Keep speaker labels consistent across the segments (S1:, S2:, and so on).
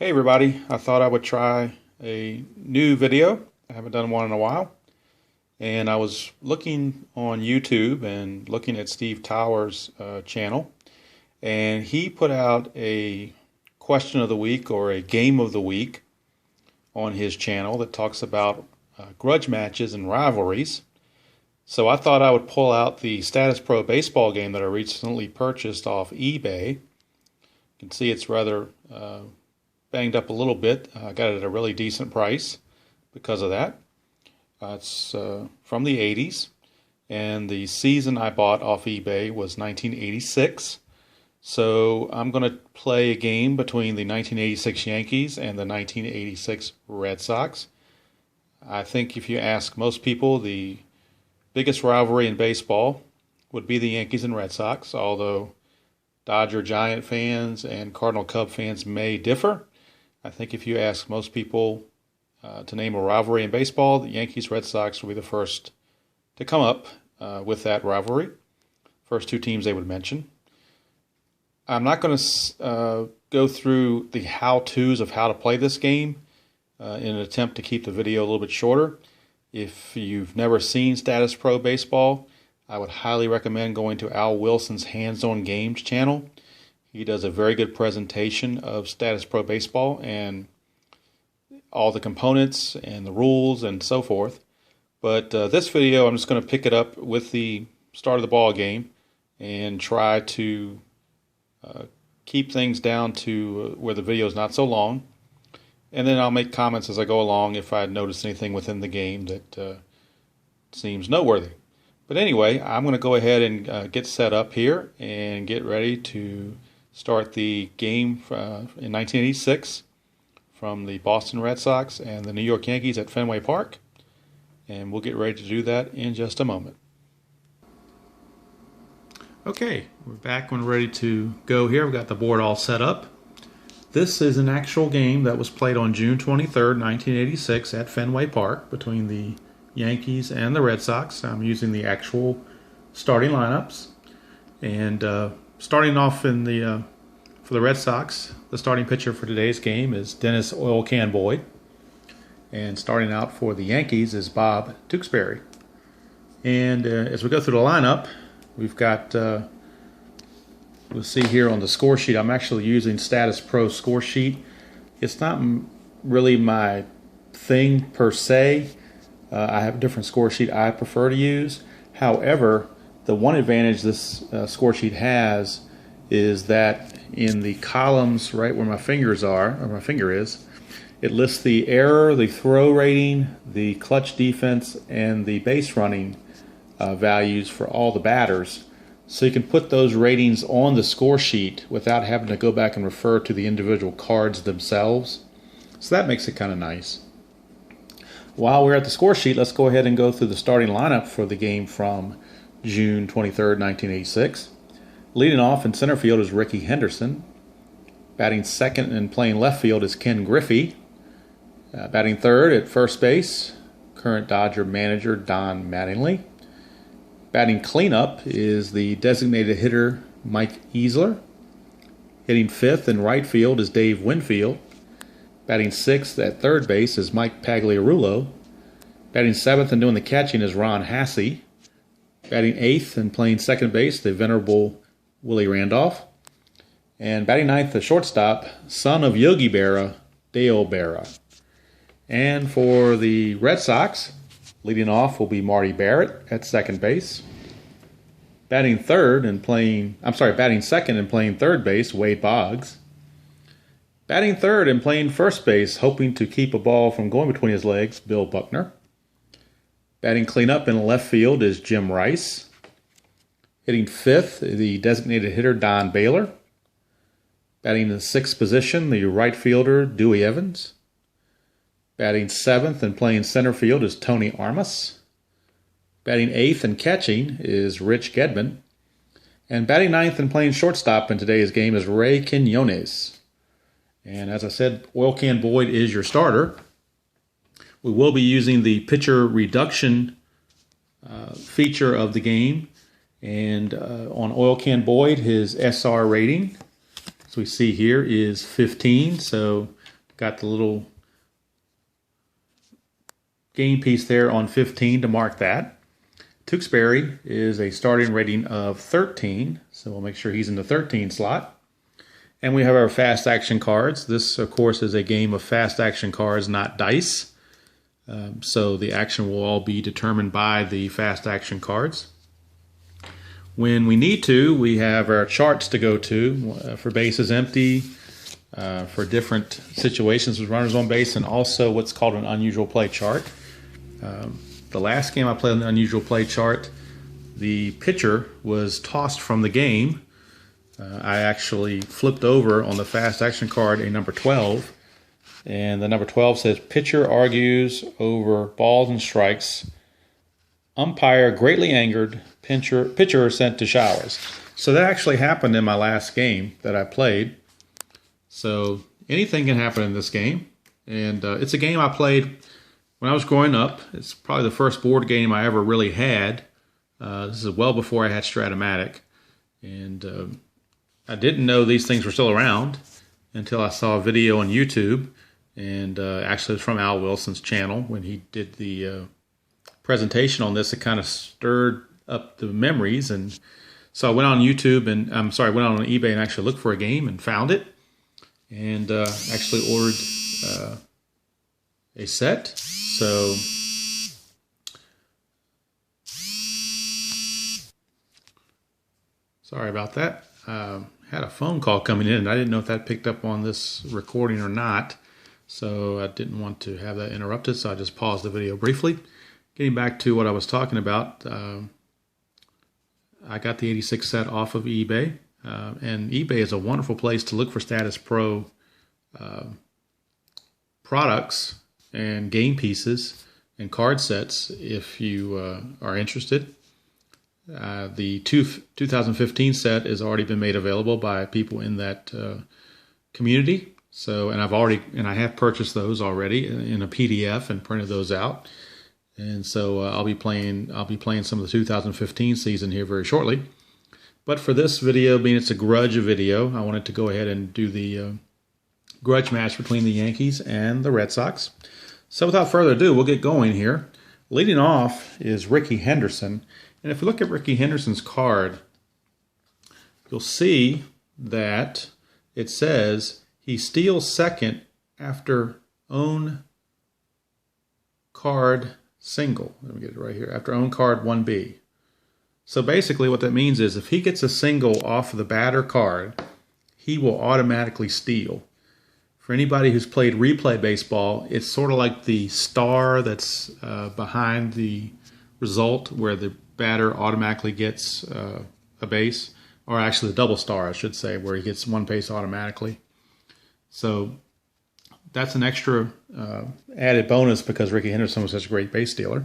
S1: Hey everybody, I thought I would try a new video. I haven't done one in a while. And I was looking on YouTube and looking at Steve Tower's channel. And he put out a question of the week or a game of the week on his channel that talks about grudge matches and rivalries. So I thought I would pull out the Status Pro baseball game that I recently purchased off eBay. You can see it's rather banged up a little bit. I got it at a really decent price because of that. It's from the 80s, and the season I bought off eBay was 1986. So I'm going to play a game between the 1986 Yankees and the 1986 Red Sox. I think if you ask most people, the biggest rivalry in baseball would be the Yankees and Red Sox, although Dodger Giant fans and Cardinal Cub fans may differ. I think if you ask most people to name a rivalry in baseball, the Yankees Red Sox will be the first to come up with that rivalry. First two teams they would mention. I'm not going to go through the how-tos of how to play this game in an attempt to keep the video a little bit shorter. If you've never seen Status Pro Baseball, I would highly recommend going to Al Wilson's Hands On Games channel. He does a very good presentation of Status Pro Baseball and all the components and the rules and so forth. But this video, I'm just going to pick it up with the start of the ball game and try to keep things down to where the video is not so long. And then I'll make comments as I go along if I notice anything within the game that seems noteworthy. But anyway, I'm going to go ahead and get set up here and get ready to start the game in 1986 from the Boston Red Sox and the New York Yankees at Fenway Park. And we'll get ready to do that in just a moment. Okay, we're back when we're ready to go here. We've got the board all set up. This is an actual game that was played on June 23rd, 1986 at Fenway Park between the Yankees and the Red Sox. I'm using the actual starting lineups. And starting off in the for the Red Sox, the starting pitcher for today's game is Dennis Oil Can Boyd. And starting out for the Yankees is Bob Tewksbury. And as we go through the lineup, we've got, we'll see here on the score sheet, I'm actually using Status Pro score sheet. It's not really my thing per se. I have a different score sheet I prefer to use. However, the one advantage this score sheet has is that in the columns right where my fingers are, or my finger is, it lists the error, the throw rating, the clutch defense, and the base running values for all the batters. So you can put those ratings on the score sheet without having to go back and refer to the individual cards themselves. So that makes it kind of nice. While we're at the score sheet, let's go ahead and go through the starting lineup for the game from June 23rd, 1986. Leading off in center field is Rickey Henderson. Batting second and playing left field is Ken Griffey. Batting third at first base, current Dodger manager Don Mattingly. Batting cleanup is the designated hitter Mike Easler. Hitting fifth in right field is Dave Winfield. Batting sixth at third base is Mike Pagliarulo. Batting seventh and doing the catching is Ron Hassey. Batting eighth and playing second base, the venerable Willie Randolph. And batting ninth, the shortstop, son of Yogi Berra, Dale Berra. And for the Red Sox, leading off will be Marty Barrett at second base. Batting second and playing third base, Wade Boggs. Batting third and playing first base, hoping to keep a ball from going between his legs, Bill Buckner. Batting cleanup in left field is Jim Rice. Hitting fifth, the designated hitter Don Baylor. Batting in the sixth position, the right fielder Dewey Evans. Batting seventh and playing center field is Tony Armas. Batting eighth and catching is Rich Gedman. And batting ninth and playing shortstop in today's game is Ray Quinones. And as I said, Oil Can Boyd is your starter. We will be using the pitcher reduction feature of the game. And on Oil Can Boyd, his SR rating, as we see here, is 15. So Got the little game piece there on 15 to mark that. Tewksbury is a starting rating of 13, so we'll make sure he's in the 13 slot. And we have our fast action cards. This, of course, is a game of fast action cards, not dice. So the action will all be determined by the fast action cards. When we need to, we have our charts to go to for bases empty, for different situations with runners on base, and also what's called an unusual play chart. The last game I played on the unusual play chart, the pitcher was tossed from the game. I actually flipped over on the fast action card a number 12, and the number 12 says, pitcher argues over balls and strikes. Umpire greatly angered, pitcher sent to showers. So that actually happened in my last game that I played. So anything can happen in this game. And it's a game I played when I was growing up. It's probably the first board game I ever really had. This is well before I had Stratomatic. And I didn't know these things were still around until I saw a video on YouTube. And actually it's from Al Wilson's channel. When he did the presentation on this, it kind of stirred up the memories. And so I went on YouTube and, went on eBay and actually looked for a game and found it. And actually ordered a set. So sorry about that. Had a phone call coming in and I didn't know if that picked up on this recording or not. So I didn't want to have that interrupted, so I just paused the video briefly. Getting back to what I was talking about, I got the 86 set off of eBay. And eBay is a wonderful place to look for Statis Pro products and game pieces and card sets if you are interested. The 2015 set has already been made available by people in that community. So, and I have purchased those already in a PDF and printed those out. And so I'll be playing some of the 2015 season here very shortly. But for this video, being it's a Grudge video, I wanted to go ahead and do the Grudge match between the Yankees and the Red Sox. So without further ado, we'll get going here. Leading off is Rickey Henderson. And if you look at Rickey Henderson's card, you'll see that it says he steals second after own card single. Let me get it right here. After own card 1B. So basically what that means is if he gets a single off of the batter card, he will automatically steal. For anybody who's played replay baseball, it's sort of like the star that's behind the result where the batter automatically gets a base, or actually the double star, I should say, where he gets one base automatically. So that's an extra added bonus because Rickey Henderson was such a great base stealer.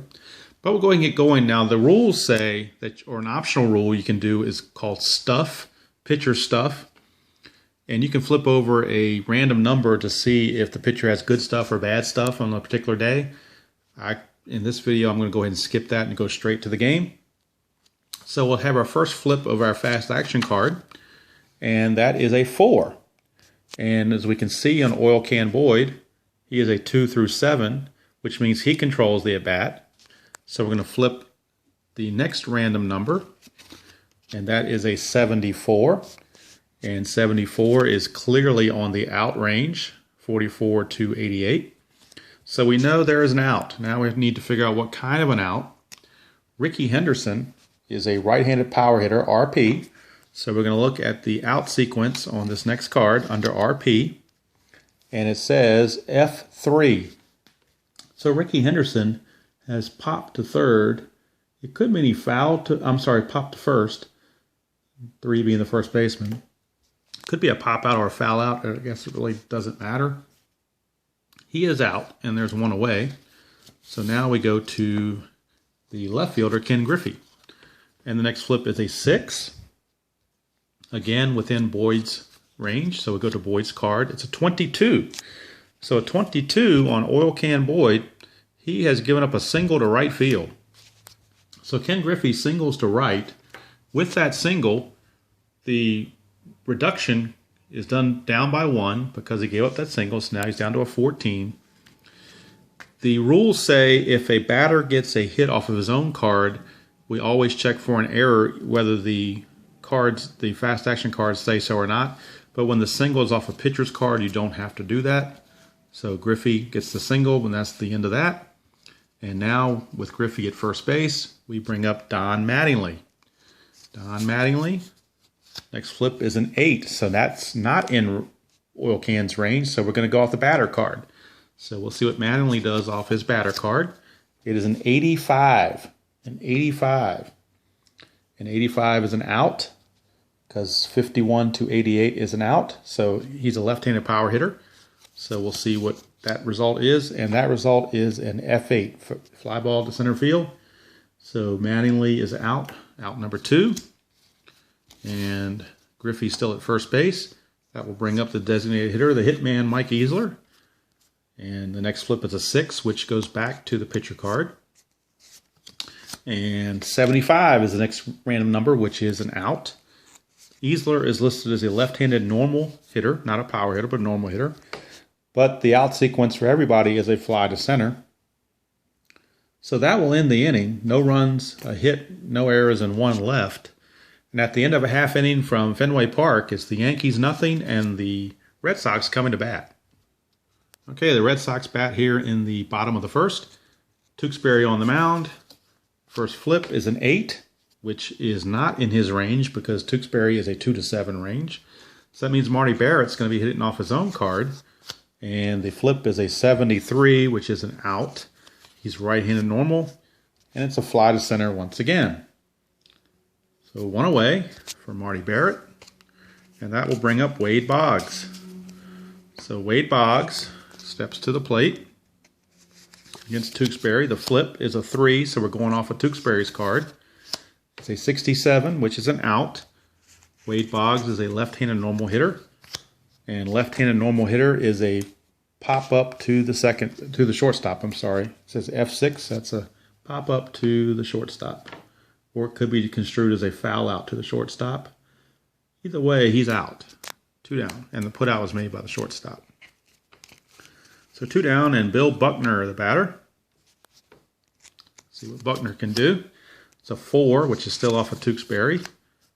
S1: But we'll go ahead and get going now. The rules say that, or an optional rule you can do is called stuff, pitcher stuff. And you can flip over a random number to see if the pitcher has good stuff or bad stuff on a particular day. In this video, I'm going to go ahead and skip that and go straight to the game. So we'll have our first flip of our fast action card, and that is a 4. And as we can see on Oil Can Boyd, he is a 2 through 7, which means he controls the at-bat. So we're going to flip the next random number, and that is a 74. And 74 is clearly on the out range, 44 to 88. So we know there is an out. Now we need to figure out what kind of an out. Rickey Henderson is a right-handed power hitter, RP. So we're going to look at the out sequence on this next card under RP. And it says F3. So Rickey Henderson has popped to third. It could mean he popped to first. 3 being the first baseman. Could be a pop out or a foul out. I guess it really doesn't matter. He is out, and there's one away. So now we go to the left fielder, Ken Griffey. And the next flip is a 6. Again, within Boyd's range. So we go to Boyd's card. It's a 22. So a 22 on Oil Can Boyd, he has given up a single to right field. So Ken Griffey singles to right. With that single, the reduction is done down by 1 because he gave up that single, so now he's down to a 14. The rules say if a batter gets a hit off of his own card, we always check for an error, whether the fast action cards say so or not. But when the single is off a pitcher's card, you don't have to do that. So Griffey gets the single, and that's the end of that. And now, with Griffey at first base, we bring up Don Mattingly. Don Mattingly, next flip is an 8, so that's not in oil can's range, so we're going to go off the batter card. So we'll see what Mattingly does off his batter card. It is an 85. An 85. An 85 is an out because 51 to 88 is an out. So he's a left-handed power hitter. So we'll see what that result is. And that result is an F8, fly ball to center field. So Mattingly is out number 2. And Griffey's still at first base. That will bring up the designated hitter, the hitman, Mike Easler. And the next flip is a 6, which goes back to the pitcher card. And 75 is the next random number, which is an out. Easler is listed as a left-handed normal hitter, not a power hitter, but a normal hitter. But the out sequence for everybody is a fly to center. So that will end the inning. No runs, a hit, no errors, and 1 left. And at the end of a half inning from Fenway Park, it's the Yankees nothing and the Red Sox coming to bat. Okay, the Red Sox bat here in the bottom of the first. Tewksbury on the mound. First flip is an 8, which is not in his range because Tewksbury is a 2 to 7 range. So that means Marty Barrett's going to be hitting off his own card. And the flip is a 73, which is an out. He's right-handed normal, and it's a fly to center once again. So 1 away for Marty Barrett, and that will bring up Wade Boggs. So Wade Boggs steps to the plate against Tewksbury. The flip is a 3, so we're going off of Tewksbury's card. It's a 67, which is an out. Wade Boggs is a left-handed normal hitter, and left-handed normal hitter is a pop-up to the shortstop. I'm sorry. It says F6. That's a pop-up to the shortstop. Or it could be construed as a foul out to the shortstop. Either way, he's out. 2 down, and the put out was made by the shortstop. So 2 down, and Bill Buckner, the batter. See what Buckner can do. It's a 4, which is still off of Tewksbury.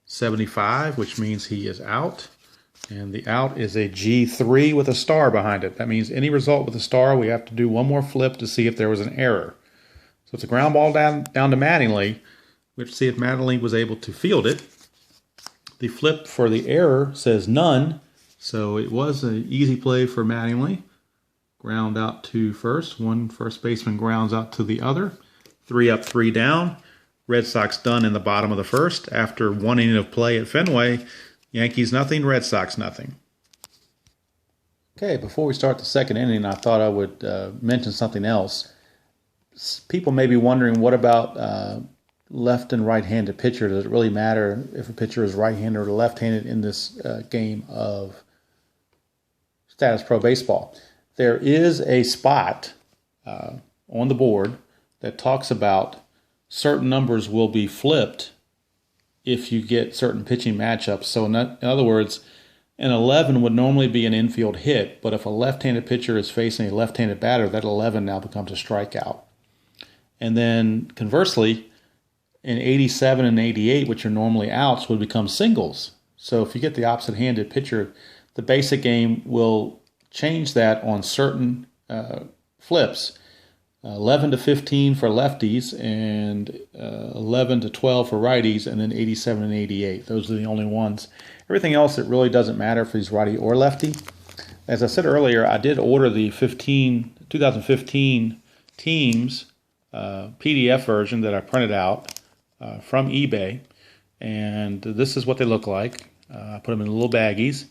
S1: 75, which means he is out. And the out is a G3 with a star behind it. That means any result with a star, we have to do 1 more flip to see if there was an error. So it's a ground ball down to Mattingly. We have to see if Mattingly was able to field it. The flip for the error says none. So it was an easy play for Mattingly. Ground out to first. 1 first baseman grounds out to the other. 3 up, 3 down. Red Sox done in the bottom of the first. After 1 inning of play at Fenway, Yankees nothing, Red Sox nothing. Okay, before we start the second inning, I thought I would mention something else. People may be wondering, what about left and right-handed pitcher? Does it really matter if a pitcher is right-handed or left-handed in this game of Statis Pro Baseball? There is a spot on the board that talks about certain numbers will be flipped if you get certain pitching matchups. So in other words, an 11 would normally be an infield hit, but if a left-handed pitcher is facing a left-handed batter, that 11 now becomes a strikeout. And then conversely, in 87 and 88, which are normally outs, would become singles. So if you get the opposite-handed pitcher, the basic game will change that on certain flips. 11 to 15 for lefties and 11 to 12 for righties, and then 87 and 88. Those are the only ones. Everything else, it really doesn't matter if he's righty or lefty. As I said earlier, I did order the 2015 teams PDF version that I printed out from eBay, and this is what they look like. I put them in little baggies,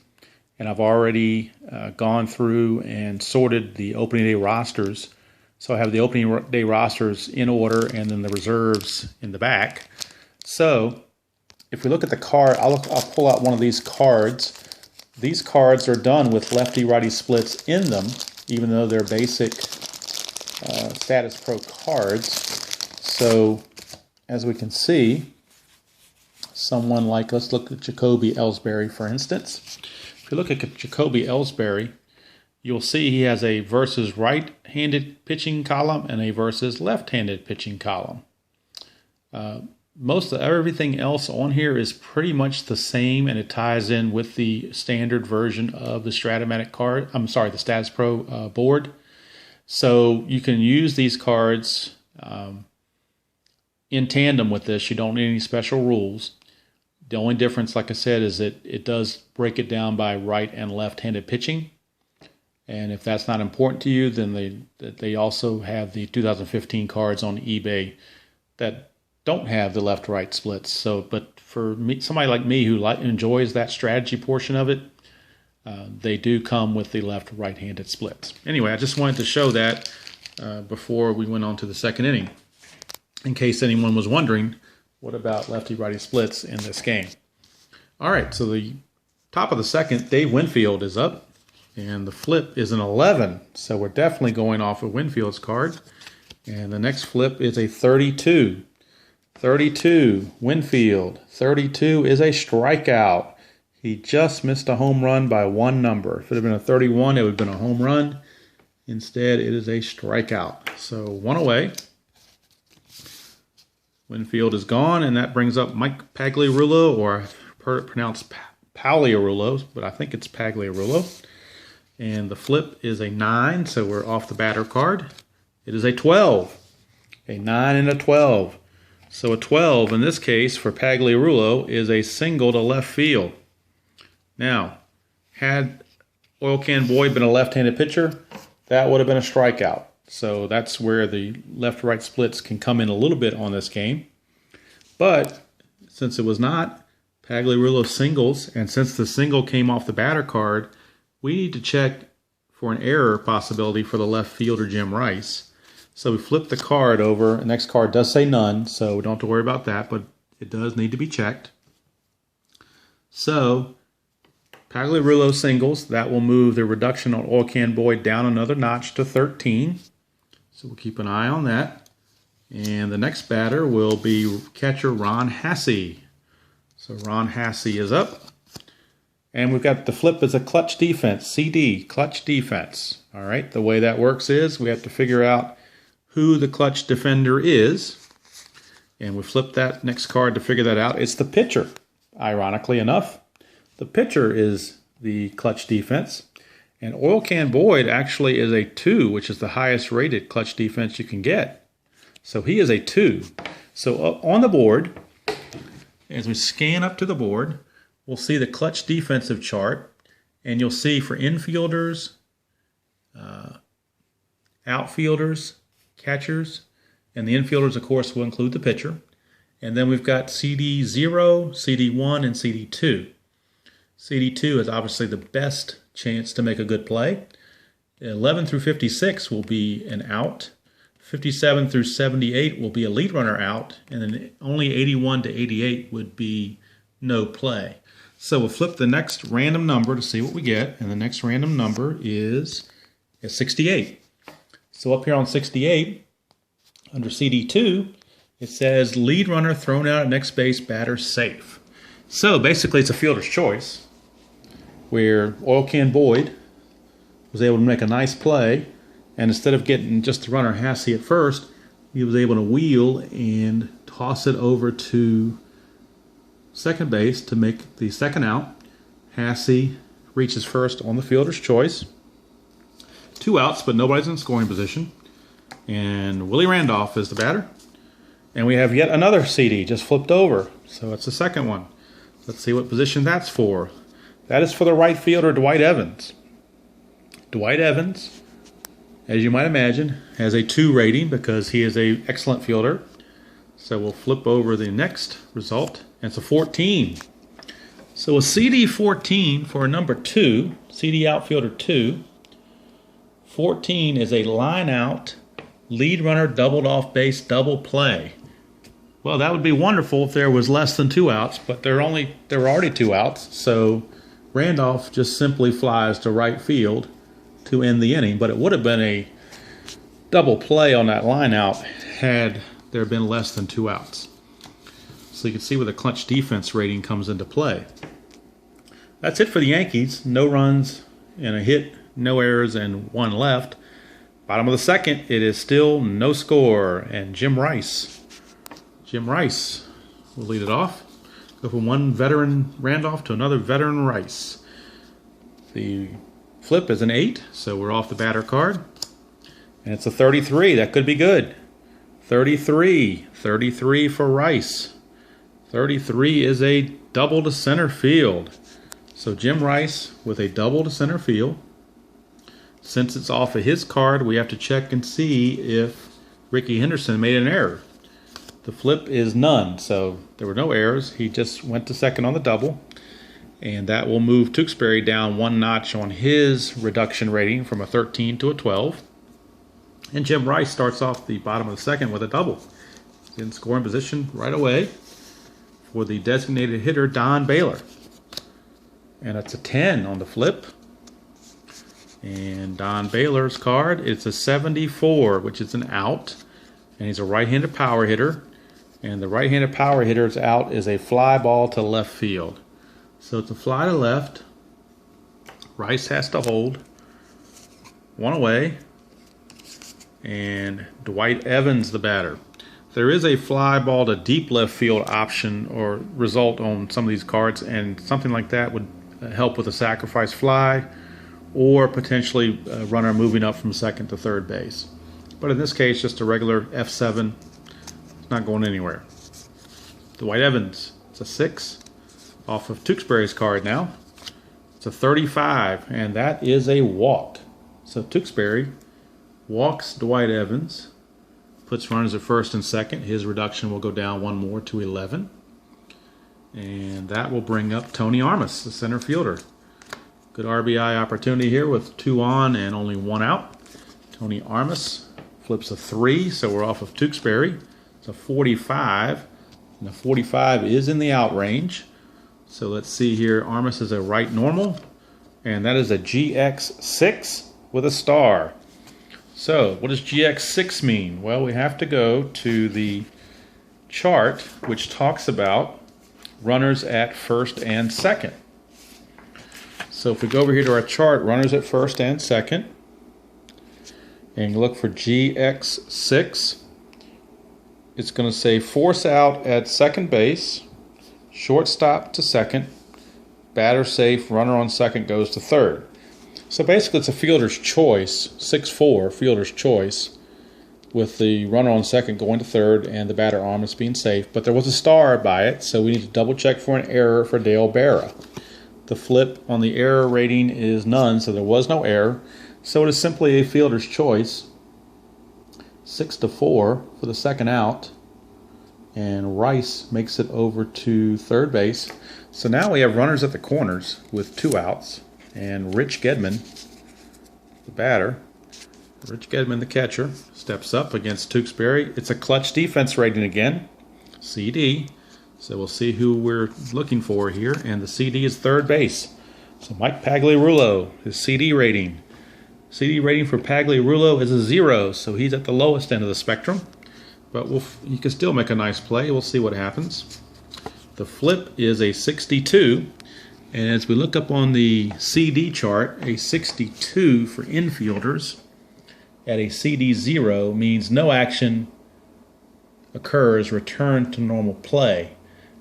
S1: and I've already gone through and sorted the opening day rosters. So I have the opening day rosters in order and then the reserves in the back. So if we look at the card, I'll pull out one of these cards. These cards are done with lefty-righty splits in them, even though they're basic Statis Pro cards. So as we can see, someone like, let's look at Jacoby Ellsbury, for instance. If if you look at Jacoby Ellsbury, you'll see he has a versus right-handed pitching column and a versus left-handed pitching column. Most of everything else on here is pretty much the same, and it ties in with the standard version of the Stratomatic card. I'm sorry, the Statis Pro board. So you can use these cards in tandem with this. You don't need any special rules. The only difference, like I said, is that it does break it down by right and left-handed pitching. And if that's not important to you, then they also have the 2015 cards on eBay that don't have the left-right splits. So, but for me, somebody like me who enjoys that strategy portion of it, they do come with the left-right-handed splits. Anyway, I just wanted to show that before we went on to the second inning, in case anyone was wondering, what about lefty-righty splits in this game? All right, so the top of the second, Dave Winfield is up, and the flip is an 11. So we're definitely going off of Winfield's card. And the next flip is a 32. 32, Winfield. 32 is a strikeout. He just missed a home run by one number. If it had been a 31, it would have been a home run. Instead, it is a strikeout. So one away. Winfield is gone, and that brings up Mike Pagliarulo, or I've heard it pronounced Pagliarulo, but I think it's Pagliarulo. And the flip is a 9, so we're off the batter card. It is a 12. A 9 and a 12. So a 12, in this case, for Pagliarulo, is a single to left field. Now, had Oil Can Boyd been a left-handed pitcher, that would have been a strikeout. So that's where the left-right splits can come in a little bit on this game. But since it was not, Pagliarulo singles, and since the single came off the batter card, we need to check for an error possibility for the left fielder, Jim Rice. So we flip the card over. The next card does say none, so we don't have to worry about that, but it does need to be checked. So Pagliarulo singles. That will move the reduction on Oil Can Boyd down another notch to 13. So we'll keep an eye on that. And the next batter will be catcher Ron Hassey. So Ron Hassey is up. And we've got the flip as a clutch defense, CD, clutch defense. All right, the way that works is we have to figure out who the clutch defender is. And we flip that next card to figure that out. It's the pitcher, ironically enough. The pitcher is the clutch defense. And Oil Can Boyd actually is a 2, which is the highest rated clutch defense you can get. So he is a 2. So on the board, as we scan up to the board, we'll see the clutch defensive chart. And you'll see for infielders, outfielders, catchers, and the infielders, of course, will include the pitcher. And then we've got CD0, CD1, and CD2. CD2 is obviously the best chance to make a good play. 11 through 56 will be an out. 57 through 78 will be a lead runner out. And then only 81 to 88 would be no play. So we'll flip the next random number to see what we get. And the next random number is 68. So up here on 68, under CD2, it says lead runner thrown out at next base, batter safe. So basically it's a fielder's choice, where Oil Can Boyd was able to make a nice play, and instead of getting just the runner Hassey at first, he was able to wheel and toss it over to second base to make the second out. Hassey reaches first on the fielder's choice. 2 outs, but nobody's in scoring position. And Willie Randolph is the batter. And we have yet another CD just flipped over. So it's the second one. Let's see what position that's for. That is for the right fielder, Dwight Evans. Dwight Evans, as you might imagine, has a 2 rating because he is an excellent fielder. So we'll flip over the next result. And it's a 14. So a CD 14 for a number 2, CD outfielder 2. 14 is a line out, lead runner doubled off base double play. Well, that would be wonderful if there was less than 2 outs, but there were already 2 outs, so Randolph just simply flies to right field to end the inning. But it would have been a double play on that line out had there been less than 2 outs. So you can see where the clutch defense rating comes into play. That's it for the Yankees. No runs and a hit, no errors, and one left. Bottom of the second, it is still no score, and Jim Rice will lead it off. Go from one veteran Randolph to another veteran Rice. The flip is an 8, so we're off the batter card. And it's a 33. That could be good. 33 for Rice. 33 is a double to center field. So Jim Rice with a double to center field. Since it's off of his card, we have to check and see if Rickey Henderson made an error. The flip is none, so there were no errors. He just went to second on the double. And that will move Tewksbury down one notch on his reduction rating from a 13 to a 12. And Jim Rice starts off the bottom of the second with a double. He's in scoring position right away for the designated hitter, Don Baylor. And it's a 10 on the flip. And Don Baylor's card, it's a 74, which is an out. And he's a right-handed power hitter. And the right-handed power hitter's out is a fly ball to left field. So it's a fly to left. Rice has to hold. One away. And Dwight Evans, the batter. There is a fly ball to deep left field option or result on some of these cards, and something like that would help with a sacrifice fly or potentially a runner moving up from second to third base. But in this case, just a regular F7. It's not going anywhere. Dwight Evans, it's a 6. Off of Tewksbury's card now. It's a 35, and that is a walk. So Tewksbury walks Dwight Evans, puts runners at first and second. His reduction will go down one more to 11. And that will bring up Tony Armas, the center fielder. Good RBI opportunity here with 2 on and only 1 out. Tony Armas flips a 3, so we're off of Tewksbury. It's a 45, and the 45 is in the out range. So let's see here. Armas is a right normal, and that is a GX6 with a star. So what does GX6 mean? Well, we have to go to the chart, which talks about runners at first and second. So if we go over here to our chart, runners at first and second, and look for GX6, it's going to say force out at second base, shortstop to second, batter safe, runner on second goes to third. So basically it's a fielder's choice, 6-4, fielder's choice, with the runner on second going to third and the batter Armas being safe. But there was a star by it, so we need to double check for an error for Dale Barra. The flip on the error rating is none, so there was no error. So it is simply a fielder's choice, 6-4 for the second out. And Rice makes it over to third base. So now we have runners at the corners with 2 outs. And Rich Gedman, the batter, Rich Gedman, the catcher, steps up against Tewksbury. It's a clutch defense rating again, CD. So we'll see who we're looking for here. And the CD is third base. So Mike Pagliarulo, his CD rating. CD rating for Pagliarulo is a 0, so he's at the lowest end of the spectrum. But you can still make a nice play. We'll see what happens. The flip is a 62. And as we look up on the CD chart, a 62 for infielders at a CD 0 means no action occurs, return to normal play.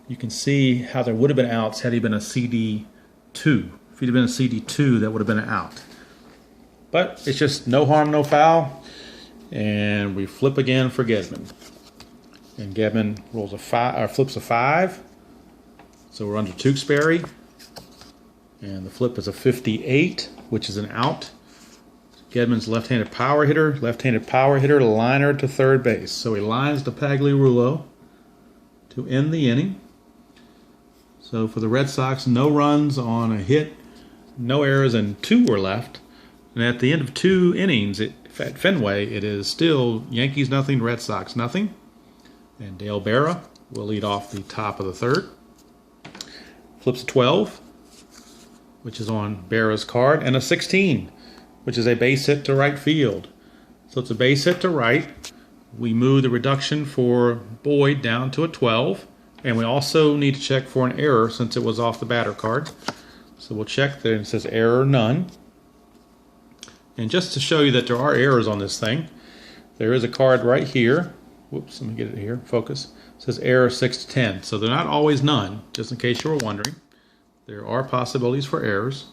S1: You can see how there would have been outs had he been a CD 2. If he'd have been a CD 2, that would have been an out. But it's just no harm, no foul. And we flip again for Gedman. And Gedman rolls a 5, or flips a 5. So we're under Tewksbury. And the flip is a 58, which is an out. Gedman's left-handed power hitter, liner to third base. So he lines to Pagliarulo to end the inning. So for the Red Sox, no runs on a hit, no errors, and 2 were left. And at the end of 2 innings at Fenway, it is still Yankees nothing, Red Sox nothing. And Dale Barra will lead off the top of the third. Flips a 12, which is on Barra's card, and a 16, which is a base hit to right field. So it's a base hit to right. We move the reduction for Boyd down to a 12, and we also need to check for an error since it was off the batter card. So we'll check there, and it says error none. And just to show you that there are errors on this thing, there is a card right here. Whoops, let me get it here. Focus. It says error 6 to 10. So they're not always none, just in case you were wondering. There are possibilities for errors.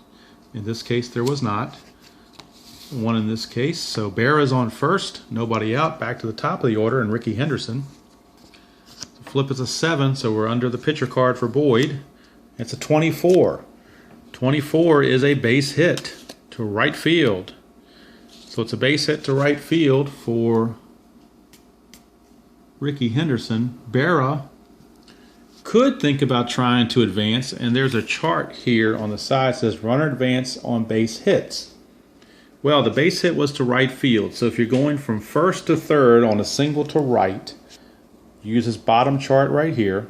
S1: In this case, there was not. One in this case. So Berra's on first, nobody out. Back to the top of the order, and Rickey Henderson. The flip is a 7, so we're under the pitcher card for Boyd. It's a 24. 24 is a base hit to right field. So it's a base hit to right field for Rickey Henderson. Berra could think about trying to advance, and there's a chart here on the side that says runner advance on base hits. Well, the base hit was to right field, so if you're going from first to third on a single to right, use this bottom chart right here.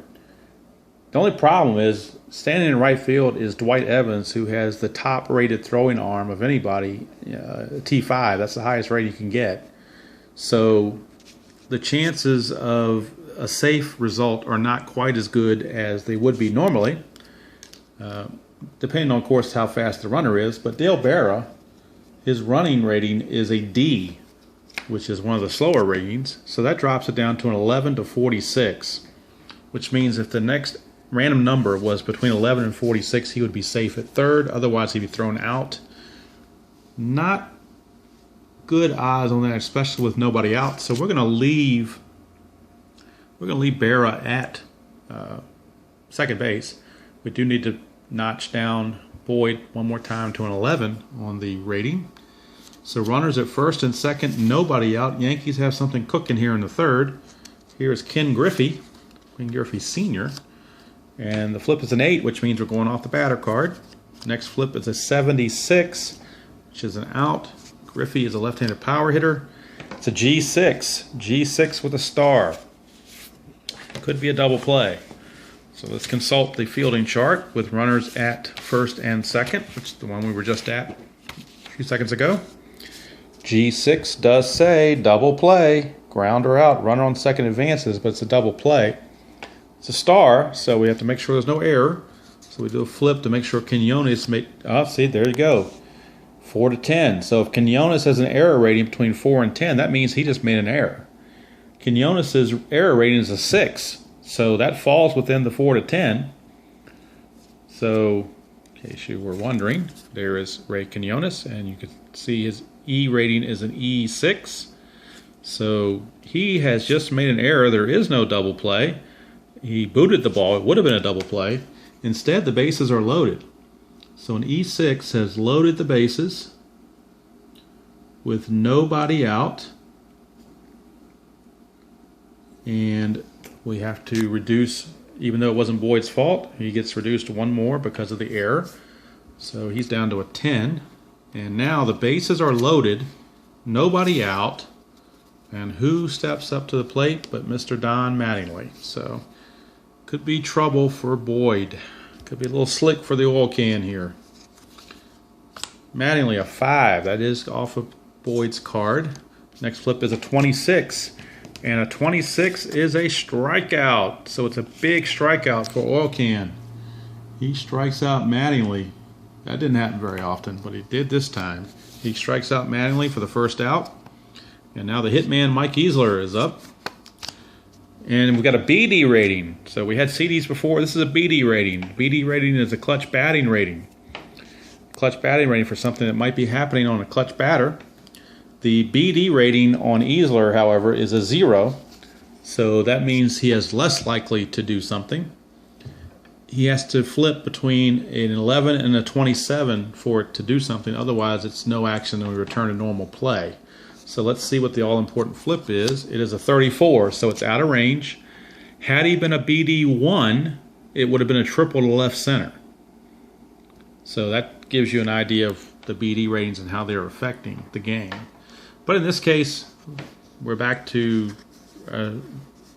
S1: The only problem is standing in right field is Dwight Evans, who has the top rated throwing arm of anybody, T5. That's the highest rate you can get. So the chances of a safe result are not quite as good as they would be normally, depending on, of course, how fast the runner is. But Dale Berra, his running rating is a D, which is one of the slower ratings. So that drops it down to an 11 to 46, which means if the next random number was between 11 and 46, he would be safe at third. Otherwise, he'd be thrown out. Not good odds on that, especially with nobody out. So we're going to leave Berra at second base. We do need to notch down Boyd one more time to an 11 on the rating. So runners at first and second, nobody out. Yankees have something cooking here in the third. Here is Ken Griffey Sr. And the flip is an 8, which means we're going off the batter card. Next flip is a 76, which is an out. Griffey is a left-handed power hitter. It's a G6. G6 with a star. Could be a double play. So let's consult the fielding chart with runners at first and second, which is the one we were just at a few seconds ago. G6 does say double play. Grounder out. Runner on second advances, but it's a double play. It's a star, so we have to make sure there's no error. So we do a flip to make sure Quinones see, there you go. 4 to 10. So if Quinones has an error rating between 4 and 10, that means he just made an error. Quinones' error rating is a 6, so that falls within the 4 to 10. So, in case you were wondering, there is Ray Quinones, and you can see his E rating is an E6. So he has just made an error. There is no double play. He booted the ball. It would have been a double play. Instead, the bases are loaded. So an E6 has loaded the bases with nobody out. And we have to reduce, even though it wasn't Boyd's fault, he gets reduced one more because of the error. So he's down to a 10. And now the bases are loaded, nobody out. And who steps up to the plate but Mr. Don Mattingly? So could be trouble for Boyd. Could be a little slick for the oil can here. Mattingly, a 5. That is off of Boyd's card. Next flip is a 26. And a 26 is a strikeout. So it's a big strikeout for oil can. He strikes out Mattingly. That didn't happen very often, but he did this time. He strikes out Mattingly for the first out. And now the hitman Mike Easler is up. And we've got a BD rating. So we had CDs before. This is a BD rating. BD rating is a clutch batting rating. Clutch batting rating for something that might be happening on a clutch batter. The BD rating on Easler, however, is a 0. So that means he is less likely to do something. He has to flip between an 11 and a 27 for it to do something. Otherwise, it's no action and we return to normal play. So let's see what the all-important flip is. It is a 34, so it's out of range. Had he been a BD1, it would have been a triple to left center. So that gives you an idea of the BD ratings and how they're affecting the game. But in this case, we're back to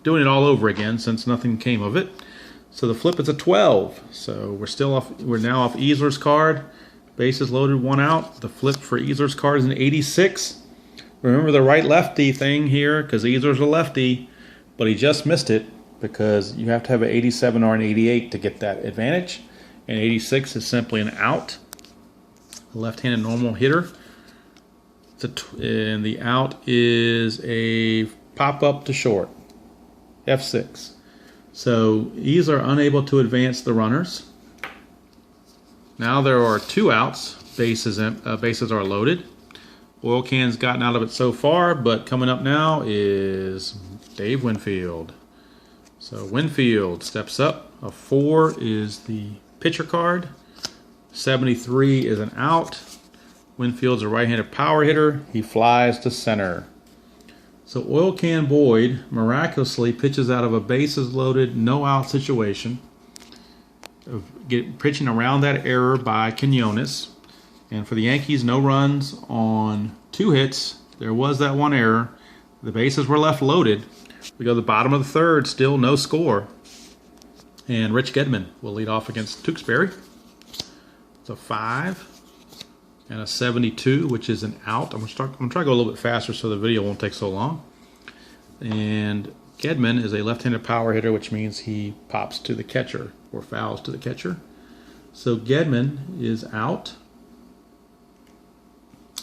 S1: doing it all over again since nothing came of it. So the flip is a 12. So we're now off Easler's card. Bases loaded, 1 out. The flip for Easler's card is an 86. Remember the right-lefty thing here, because Easler's a lefty, but he just missed it because you have to have an 87 or an 88 to get that advantage. and 86 is simply an out. A left-handed normal hitter. And the out is a pop-up to short, F6. So these are unable to advance the runners. Now there are 2 outs. Bases are loaded. Oil Can's gotten out of it so far, but coming up now is Dave Winfield. So Winfield steps up. A 4 is the pitcher card. 73 is an out. Winfield's a right-handed power hitter. He flies to center. So Oil Can Boyd miraculously pitches out of a bases loaded, no out situation, pitching around that error by Quinones. And for the Yankees, no runs on 2 hits. There was that 1 error. The bases were left loaded. We go to the bottom of the 3rd, still no score. And Rich Gedman will lead off against Tewksbury. It's a 5 and a 72, which is an out. I'm going to try to go a little bit faster so the video won't take so long. And Gedman is a left-handed power hitter, which means he pops to the catcher or fouls to the catcher. So Gedman is out.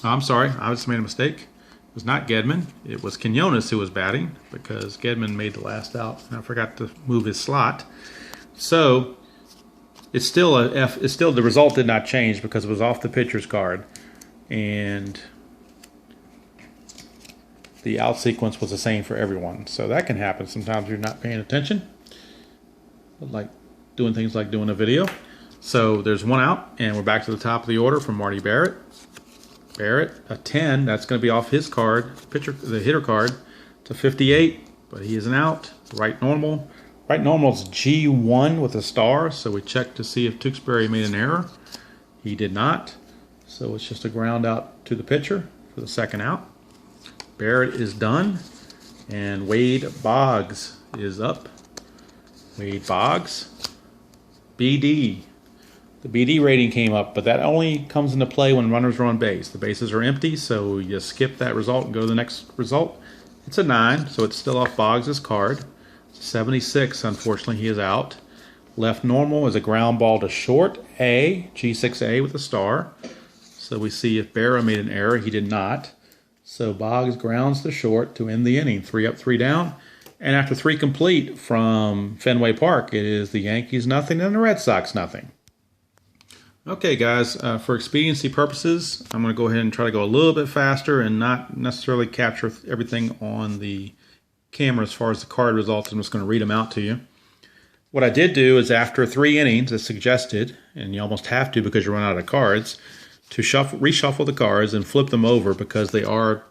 S1: I'm sorry, I just made a mistake. It was not Gedman. It was Quinones who was batting because Gedman made the last out. And I forgot to move his slot. So it's still a F. It's still, the result did not change because it was off the pitcher's card, and the out sequence was the same for everyone. So that can happen sometimes. You're not paying attention, like doing things like doing a video. So there's 1 out, and we're back to the top of the order from Marty Barrett. Barrett, a 10, that's going to be off his card, the hitter card, to 58, but he is an out. Right normal. Right normal is G1 with a star, so we checked to see if Tewksbury made an error. He did not, so it's just a ground out to the pitcher for the 2nd out. Barrett is done, and Wade Boggs is up. Wade Boggs, BD. The BD rating came up, but that only comes into play when runners are on base. The bases are empty, so you skip that result and go to the next result. It's a 9, so it's still off Boggs' card. 76, unfortunately, he is out. Left normal is a ground ball to short, A, G6A with a star. So we see if Berra made an error. He did not. So Boggs grounds to short to end the inning. 3 up, 3 down. And after 3 complete from Fenway Park, it is the Yankees nothing and the Red Sox nothing. Okay, guys, for expediency purposes, I'm going to go ahead and try to go a little bit faster and not necessarily capture everything on the camera as far as the card results. I'm just going to read them out to you. What I did do is after 3 innings, as suggested, and you almost have to because you run out of cards, to reshuffle the cards and flip them over because they are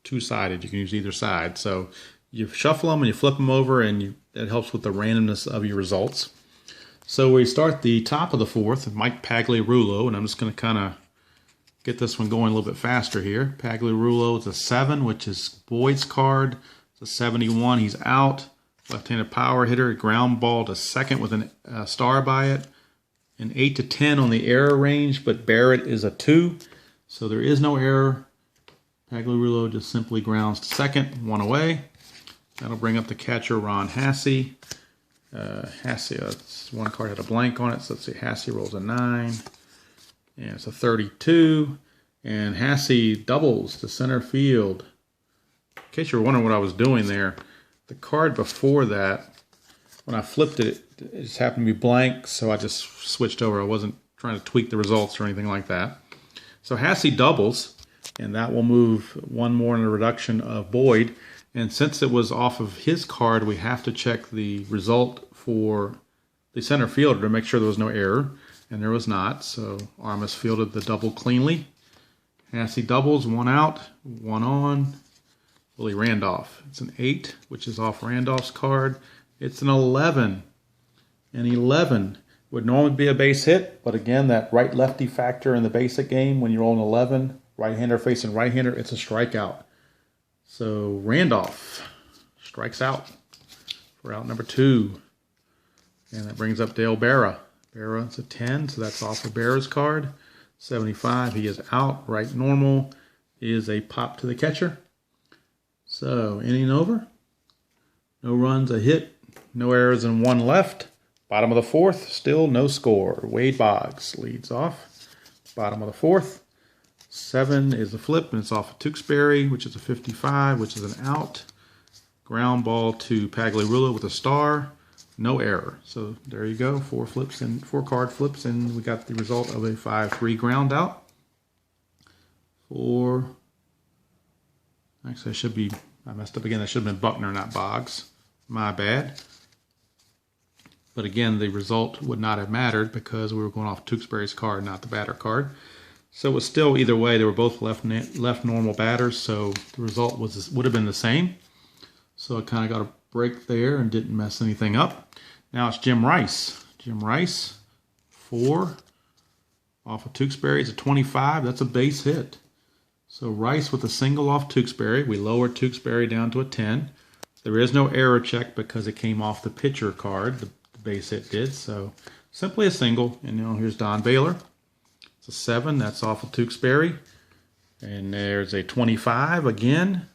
S1: 2-sided. You can use either side. So you shuffle them and you flip them over, and that helps with the randomness of your results. So we start the top of the 4th, Mike Pagliarulo, and I'm just going to kind of get this one going a little bit faster here. Pagliarulo is a 7, which is Boyd's card. It's a 71, he's out. Left-handed power hitter, ground ball to second with a star by it. An 8 to 10 on the error range, but Barrett is a 2, so there is no error. Pagliarulo just simply grounds to second, 1 away. That'll bring up the catcher, Ron Hassey. Hassey, one card had a blank on it, so let's see, Hassey rolls a 9, and it's a 32, and Hassey doubles to center field. In case you're wondering what I was doing there, the card before that, when I flipped it, it just happened to be blank, so I just switched over. I wasn't trying to tweak the results or anything like that. So Hassey doubles, and that will move 1 more in the reduction of Boyd. And since it was off of his card, we have to check the result for the center fielder to make sure there was no error, and there was not. So Armas fielded the double cleanly. Hassey doubles, 1 out, 1 on. Willie Randolph. It's an 8, which is off Randolph's card. It's an 11. An 11 would normally be a base hit, but again, that right-lefty factor in the basic game, when you roll an 11, right-hander facing right-hander, it's a strikeout. So Randolph strikes out for out number 2. And that brings up Dale Berra. Berra's a 10, so that's off of Berra's card. 75, he is out. Right normal is a pop to the catcher. So inning over. No runs, a hit, no errors, and 1 left. Bottom of the fourth, still no score. Wade Boggs leads off. Bottom of the fourth. 7 is the flip, and it's off of Tewksbury, which is a 55, which is an out. Ground ball to Pagliarulo with a star. No error. So there you go. 4 flips and 4 card flips, and we got the result of a 5-3 ground out. Actually, I messed up again. That should have been Buckner, not Boggs. My bad. But again, the result would not have mattered because we were going off Tewksbury's card, not the batter card. So it was still either way. They were both left normal batters, so the result would have been the same. So I kind of got a break there and didn't mess anything up. Now it's Jim Rice. Jim Rice, 4 off of Tewksbury. It's a 25. That's a base hit. So Rice with a single off Tewksbury. We lowered Tewksbury down to a 10. There is no error check because it came off the pitcher card. The base hit did. So simply a single. And now here's Don Baylor. It's a 7. That's off of Tewksbury. And there's a 25 again.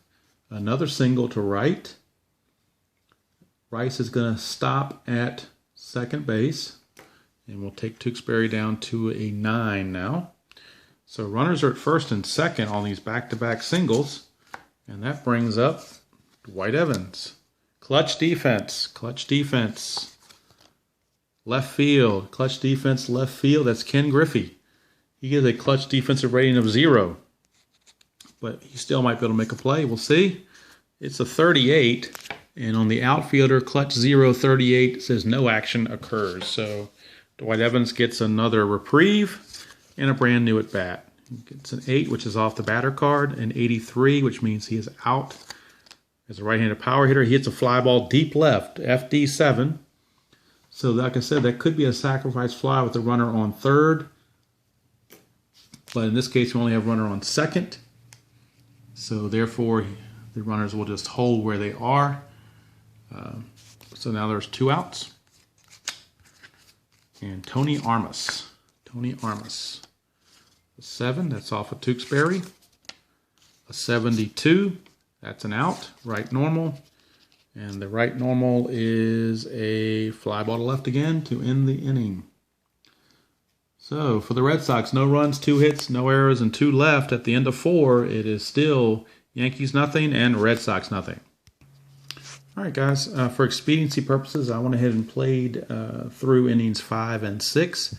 S1: Another single to right. Rice is going to stop at second base. And we'll take Tewksbury down to a 9 now. So runners are at first and second on these back-to-back singles. And that brings up Dwight Evans. Clutch defense. Clutch defense. Left field. Clutch defense, left field. That's Ken Griffey. He gets a clutch defensive rating of 0. But he still might be able to make a play. We'll see. It's a 38. And on the outfielder, clutch 0, 38, says no action occurs. So Dwight Evans gets another reprieve and a brand new at bat. He gets an 8, which is off the batter card, an 83, which means he is out. As a right-handed power hitter, he hits a fly ball deep left, FD7. So like I said, that could be a sacrifice fly with the runner on third. But in this case, we only have runner on second. So therefore, the runners will just hold where they are. So now there's 2 outs. And Tony Armas. Tony Armas. A 7, that's off of Tewksbury. A 72, that's an out, right normal. And the right normal is a fly ball to left again to end the inning. So for the Red Sox, no runs, 2 hits, no errors, and 2 left. At the end of 4, it is still Yankees nothing and Red Sox nothing. All right, guys, for expediency purposes, I went ahead and played through innings 5 and 6.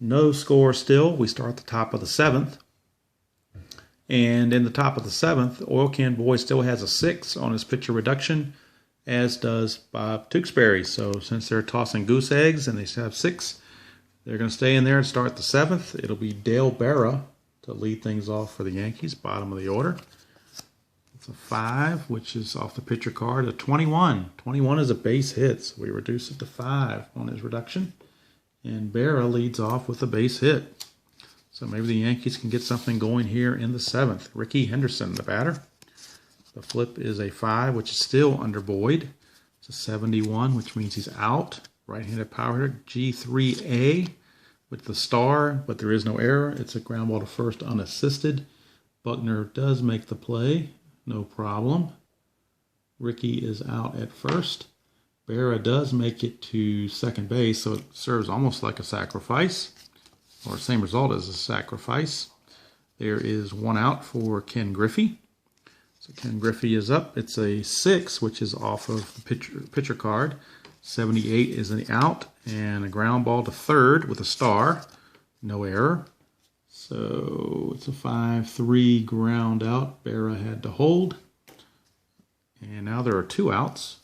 S1: No score still. We start at the top of the 7th. And in the top of the 7th, Oil Can Boy still has a 6 on his pitcher reduction, as does Bob Tewksbury. So since they're tossing goose eggs and they have 6, they're going to stay in there and start the 7th. It'll be Dale Berra to lead things off for the Yankees, bottom of the order. It's a 5, which is off the pitcher card. A 21. 21 is a base hit, so we reduce it to 5 on his reduction. And Berra leads off with a base hit. So maybe the Yankees can get something going here in the 7th. Rickey Henderson, the batter. The flip is a 5, which is still under Boyd. It's a 71, which means he's out. Right-handed power hitter, G3A with the star, but there is no error. It's a ground ball to first unassisted. Buckner does make the play. No problem. Rickey is out at first. Berra does make it to second base, so it serves almost like a sacrifice, or same result as a sacrifice. There is 1 out for Ken Griffey. So Ken Griffey is up. It's a 6, which is off of the pitcher card. 78 is an out, and a ground ball to third with a star. No error. So it's a 5-3 ground out. Berra had to hold. And now there are 2 outs.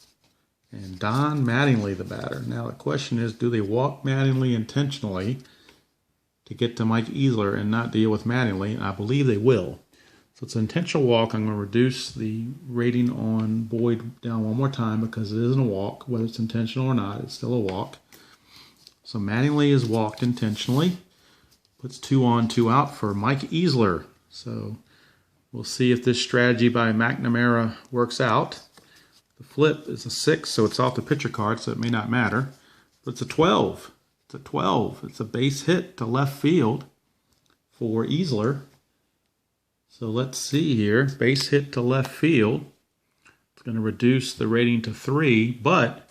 S1: And Don Mattingly, the batter. Now the question is, do they walk Mattingly intentionally to get to Mike Easler and not deal with Mattingly? And I believe they will. So it's an intentional walk. I'm going to reduce the rating on Boyd down one more time because it isn't a walk. Whether it's intentional or not, it's still a walk. So Mattingly is walked intentionally. Puts 2 on, 2 out for Mike Easler. So we'll see if this strategy by McNamara works out. The flip is a 6, so it's off the pitcher card, so it may not matter. But it's a 12. It's a 12. It's a base hit to left field for Easler. So let's see here. Base hit to left field. It's going to reduce the rating to 3, but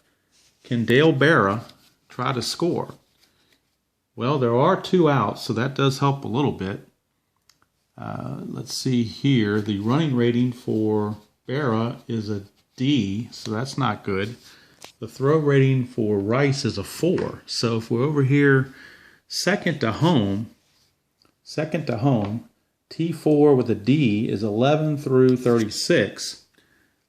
S1: can Dale Berra try to score. Well, there are 2 outs, so that does help a little bit. Let's see here. The running rating for Berra is a D, so that's not good. The throw rating for Rice is a 4. So if we're over here, second to home, T4 with a D is 11 through 36.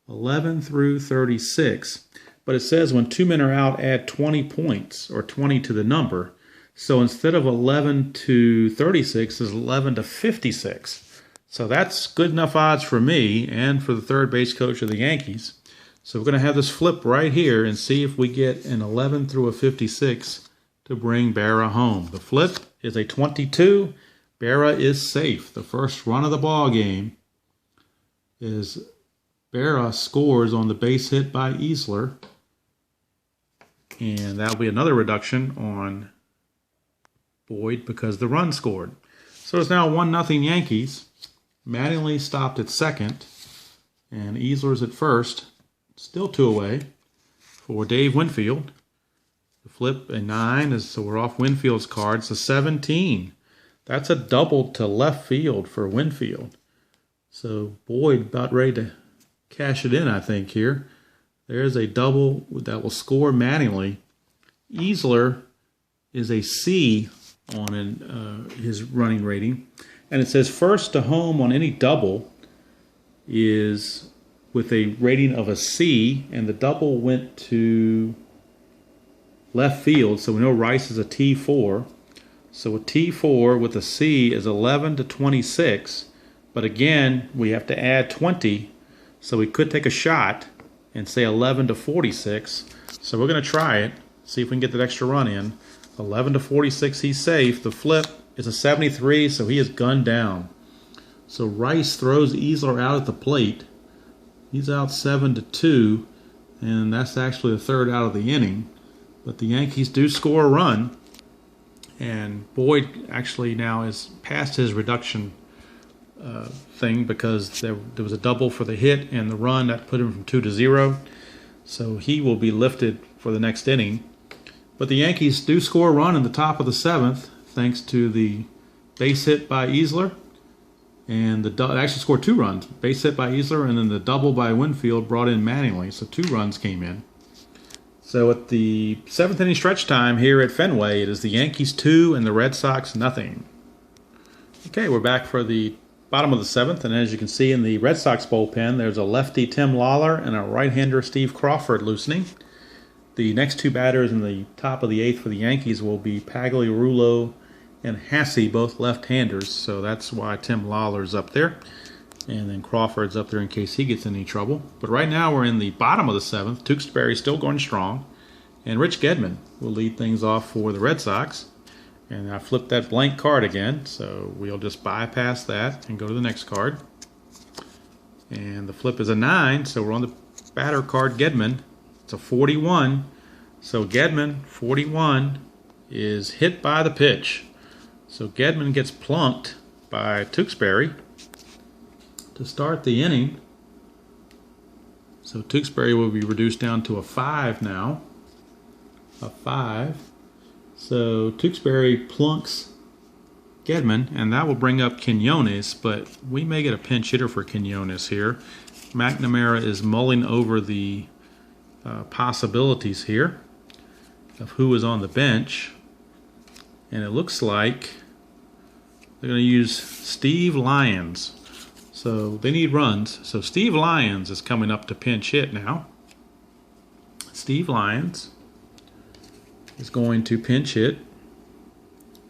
S1: 11 through 36. But it says when 2 men are out, add 20 points, or 20 to the number. So instead of 11 to 36, it's 11 to 56. So that's good enough odds for me and for the third base coach of the Yankees. So we're going to have this flip right here and see if we get an 11 through a 56 to bring Berra home. The flip is a 22. Berra is safe. The first run of the ball game is Berra scores on the base hit by Easler. And that'll be another reduction on Boyd because the run scored. So it's now 1-0 Yankees. Mattingly stopped at second. And Easler's at first. Still 2 away for Dave Winfield. The flip a 9, so we're off Winfield's card. It's a 17. That's a double to left field for Winfield. So Boyd about ready to cash it in, I think, here. There's a double that will score Mattingly. Easler is a C on his running rating. And it says first to home on any double is with a rating of a C, and the double went to left field, so we know Rice is a T4. So a T4 with a C is 11 to 26, but again, we have to add 20, so we could take a shot and say 11 to 46. So we're going to try it, see if we can get that extra run in. 11 to 46, he's safe. The flip is a 73, so he is gunned down. So Rice throws Easler out at the plate. He's out 7-2, and that's actually the third out of the inning. But the Yankees do score a run, and Boyd actually now is past his reduction thing because there was a double for the hit and the run that put him from 2-0. So he will be lifted for the next inning. But the Yankees do score a run in the top of the 7th thanks to the base hit by Easler. And they actually scored 2 runs. Base hit by Easler, and then the double by Winfield brought in Mattingly. So 2 runs came in. So at the 7th inning stretch time here at Fenway, it is the Yankees 2 and the Red Sox nothing. Okay, we're back for the bottom of the 7th. And as you can see in the Red Sox bullpen, there's a lefty Tim Lawler and a right-hander Steve Crawford loosening. The next 2 batters in the top of the 8th for the Yankees will be Pagliarulo and Hassey, both left-handers, so that's why Tim Lawler's up there. And then Crawford's up there in case he gets in any trouble. But right now we're in the bottom of the 7th. Tewksbury's still going strong. And Rich Gedman will lead things off for the Red Sox. And I flipped that blank card again, so we'll just bypass that and go to the next card. And the flip is a 9, so we're on the batter card, Gedman. It's a 41. So Gedman, 41, is hit by the pitch. So Gedman gets plunked by Tewksbury to start the inning. So Tewksbury will be reduced down to a 5 now. A 5. So Tewksbury plunks Gedman, and that will bring up Quinones, but we may get a pinch hitter for Quinones here. McNamara is mulling over the possibilities here of who is on the bench. And it looks like they're going to use Steve Lyons. So they need runs. So Steve Lyons is coming up to pinch hit now. Steve Lyons is going to pinch hit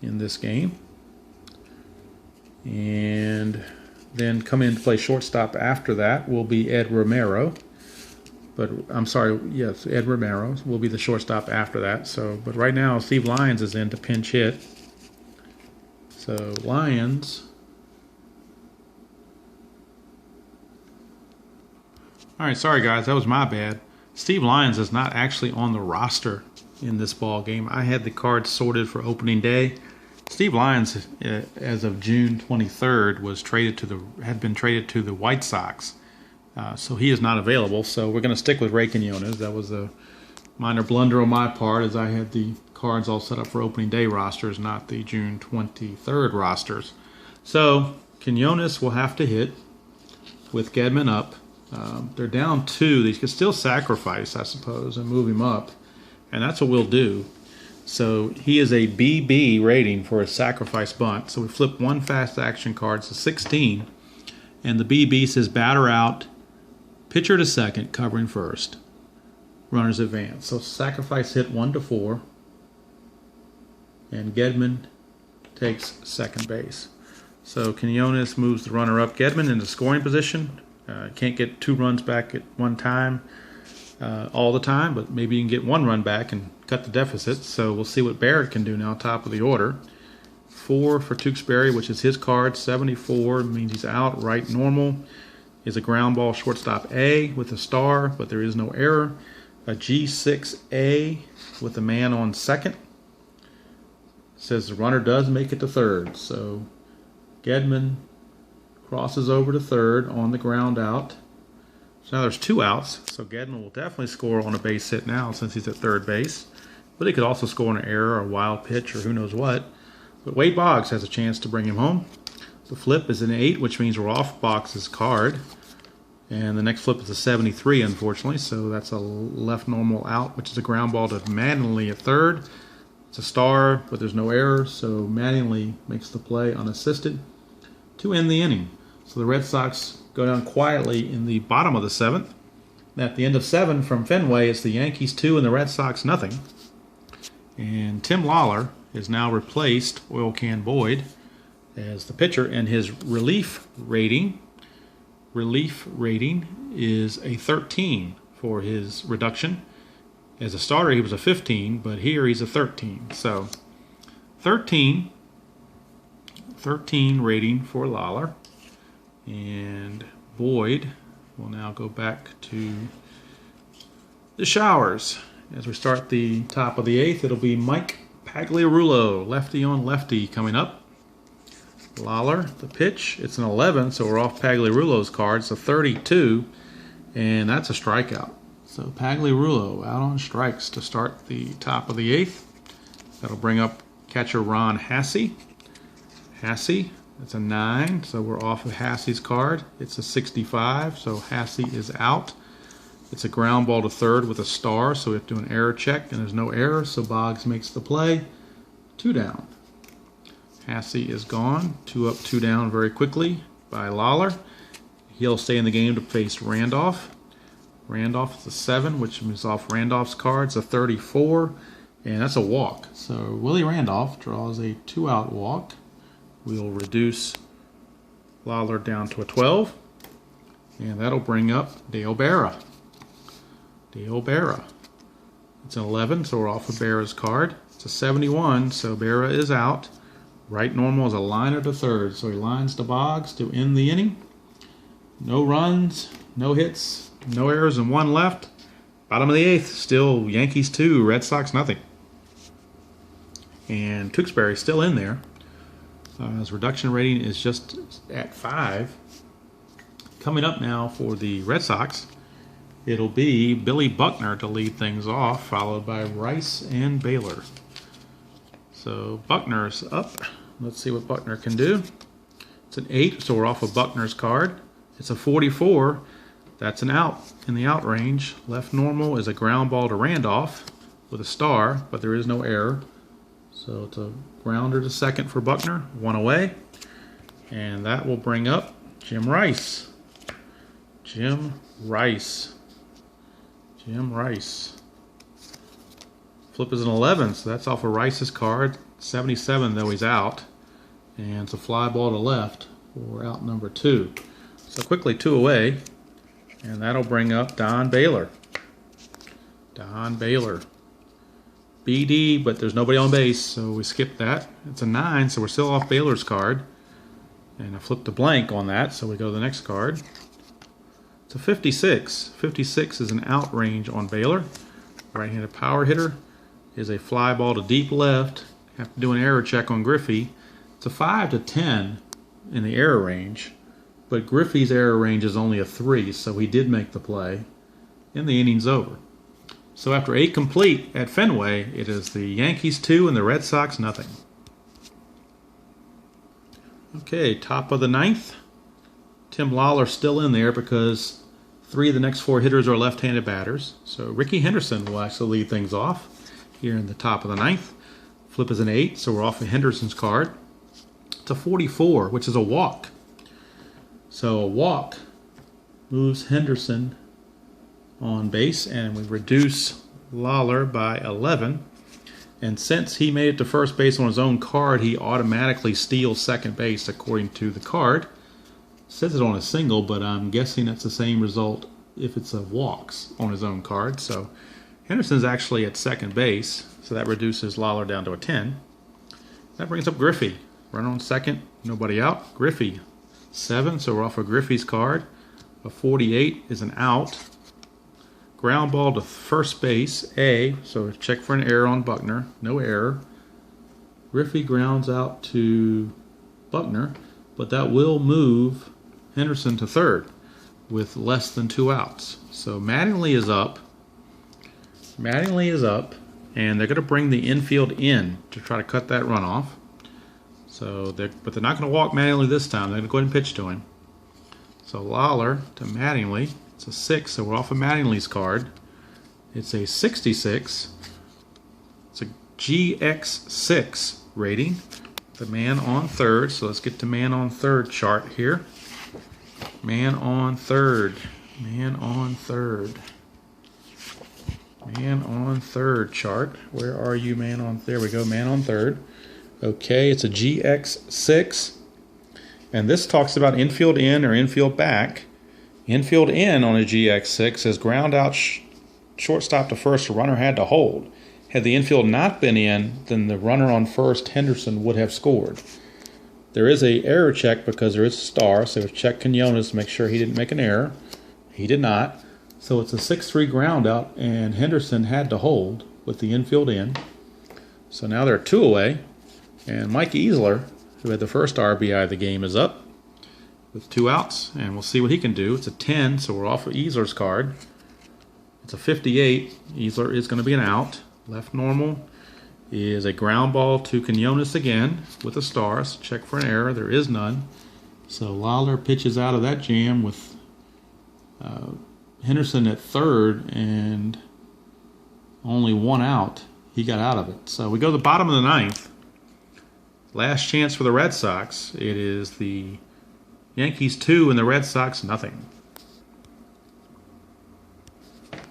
S1: in this game. And then coming in to play shortstop after that will be Ed Romero. But I'm sorry, yes, Ed Romero will be the shortstop after that. So, but right now Steve Lyons is in to pinch hit. So Lyons. All right, sorry guys, that was my bad. Steve Lyons is not actually on the roster in this ball game. I had the cards sorted for opening day. Steve Lyons, as of June 23rd, had been traded to the White Sox. So he is not available. So we're going to stick with Ray Quinones. That was a minor blunder on my part, as I had the cards all set up for opening day rosters, not the June 23rd rosters. So Quinones will have to hit with Gedman up. They're down 2. They could still sacrifice, I suppose, and move him up. And that's what we'll do. So he is a BB rating for a sacrifice bunt. So we flip 1 fast action card, so 16. And the BB says batter out, pitcher to second, covering first. Runners advance. So sacrifice hit 1 to 4. And Gedman takes second base. So Quinones moves the runner up. Gedman into scoring position. Can't get 2 runs back at one time all the time, but maybe you can get 1 run back and cut the deficit. So we'll see what Barrett can do now, top of the order. 4 for Tewksbury, which is his card. 74 means he's out. Right normal is a ground ball shortstop A with a star, but there is no error. A G6A with a man on second. Says the runner does make it to third. So Gedman crosses over to third on the ground out. So now there's 2 outs. So Gedman will definitely score on a base hit now since he's at third base. But he could also score on an error or a wild pitch or who knows what. But Wade Boggs has a chance to bring him home. The flip is an 8, which means we're off Boggs' card. And the next flip is a 73, unfortunately. So that's a left normal out, which is a ground ball to Mattingly at third. It's a star, but there's no error. So Mattingly makes the play unassisted to end the inning. So the Red Sox go down quietly in the bottom of the 7th. At the end of 7 from Fenway, it's the Yankees 2 and the Red Sox nothing. And Tim Lawler is now replaced Oil Can Boyd as the pitcher, and his relief rating is a 13 for his reduction. As a starter, he was a 15, but here he's a 13. So 13 rating for Lawler. And Boyd will now go back to the showers. As we start the top of the 8th, it'll be Mike Pagliarulo, lefty on lefty, coming up. Lawler, the pitch. It's an 11, so we're off Pagliarulo's card. It's a 32, and that's a strikeout. So Pagliarulo out on strikes to start the top of the 8th. That'll bring up catcher Ron Hassey. Hassey, that's a 9, so we're off of Hassey's card. It's a 65, so Hassey is out. It's a ground ball to third with a star, so we have to do an error check, and there's no error, so Boggs makes the play. 2 down. Hassey is gone. 2 up, 2 down very quickly by Lawler. He'll stay in the game to face Randolph. Randolph is a 7, which is off Randolph's card. It's a 34, and that's a walk. So Willie Randolph draws a 2-out walk. We'll reduce Lawler down to a 12, and that'll bring up Dale Berra. Dale Berra. It's an 11, so we're off of Berra's card. It's a 71, so Berra is out. Right normal is a liner to third, so he lines to Boggs to end the inning. No runs, no hits, no errors, and 1 left. Bottom of the 8th, still Yankees 2, Red Sox nothing. And Tewksbury still in there. His reduction rating is just at 5. Coming up now for the Red Sox, it'll be Billy Buckner to lead things off, followed by Rice and Baylor. So Buckner's up. Let's see what Buckner can do. It's an 8, so we're off of Buckner's card. It's a 44. That's an out in the out range. Left normal is a ground ball to Randolph with a star, but there is no error. So it's a grounder to second for Buckner. 1 away. And that will bring up Jim Rice. Jim Rice. Flip is an 11, so that's off of Rice's card. 77, though, he's out. And it's a fly ball to left for out number 2. So quickly 2 away. And that'll bring up Don Baylor. Don Baylor. BD, but there's nobody on base, so we skip that. It's a 9, so we're still off Baylor's card. And I flipped a blank on that, so we go to the next card. It's a 56. 56 is an out range on Baylor. Right-handed power hitter is a fly ball to deep left. Have to do an error check on Griffey. It's a 5 to 10 in the error range, but Griffey's error range is only a 3, so he did make the play, and the inning's over. So after 8 complete at Fenway, it is the Yankees 2 and the Red Sox nothing. Okay, top of the 9th. Tim Lawler still in there because 3 of the next 4 hitters are left-handed batters. So Rickey Henderson will actually lead things off here in the top of the 9th. Flip is an 8, so we're off of Henderson's card. It's a 44, which is a walk. So a walk moves Henderson on base, and we reduce Lawler by 11. And since he made it to first base on his own card, he automatically steals second base according to the card. It says it on a single, but I'm guessing that's the same result if it's a walks on his own card. So Henderson's actually at second base, so that reduces Lawler down to a 10. That brings up Griffey. Runner on second, nobody out. Griffey, 7, so we're off of Griffey's card. A 48 is an out. Ground ball to first base, A, so check for an error on Buckner. No error. Griffey grounds out to Buckner, but that will move Henderson to third with less than 2 outs. So Mattingly is up. Mattingly is up, and they're going to bring the infield in to try to cut that run off. So but they're not going to walk Mattingly this time. They're going to go ahead and pitch to him. So Lawler to Mattingly. It's a 6, so we're off of Mattingly's card. It's a 66. It's a GX6 rating. The man on third. So let's get to man on third chart here. Man on third. Man on third. Man on third chart. Where are you, man on? There we go, man on third. Okay, it's a GX6. And this talks about infield in or infield back. Infield in on a GX6 says ground out shortstop to first, the runner had to hold. Had the infield not been in, then the runner on first, Henderson, would have scored. There is a error check because there is a star, so check Quinones to make sure he didn't make an error. He did not. So it's a 6-3 ground out, and Henderson had to hold with the infield in. So now they're 2 away, and Mike Easler, who had the first RBI of the game, is up with 2 outs, and we'll see what he can do. It's a 10, so we're off of Easler's card. It's a 58. Easler is going to be an out. Left normal is a ground ball to Quinones again with a star. So check for an error. There is none. So Lawler pitches out of that jam with Henderson at third and only 1 out. He got out of it. So we go to the bottom of the 9th. Last chance for the Red Sox. It is the Yankees 2 and the Red Sox nothing.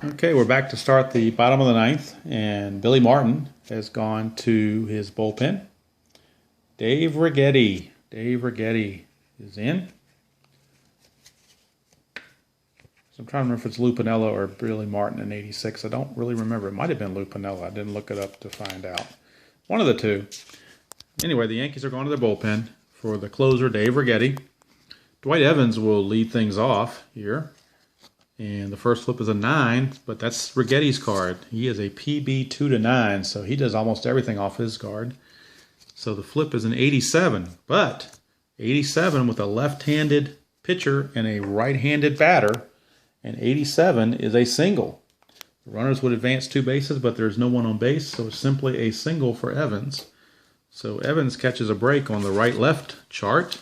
S1: Okay, we're back to start the bottom of the 9th, and Billy Martin has gone to his bullpen. Dave Righetti. Dave Righetti is in. So I'm trying to remember if it's Lou Piniella or Billy Martin in 86. I don't really remember. It might have been Lou Piniella. I didn't look it up to find out. One of the two. Anyway, the Yankees are going to their bullpen for the closer, Dave Righetti. Dwight Evans will lead things off here. And the first flip is a 9, but that's Righetti's card. He is a PB 2-9, so he does almost everything off his card. So the flip is an 87, but 87 with a left-handed pitcher and a right-handed batter, and 87 is a single. The runners would advance 2 bases, but there's no one on base, so it's simply a single for Evans. So Evans catches a break on the right-left chart,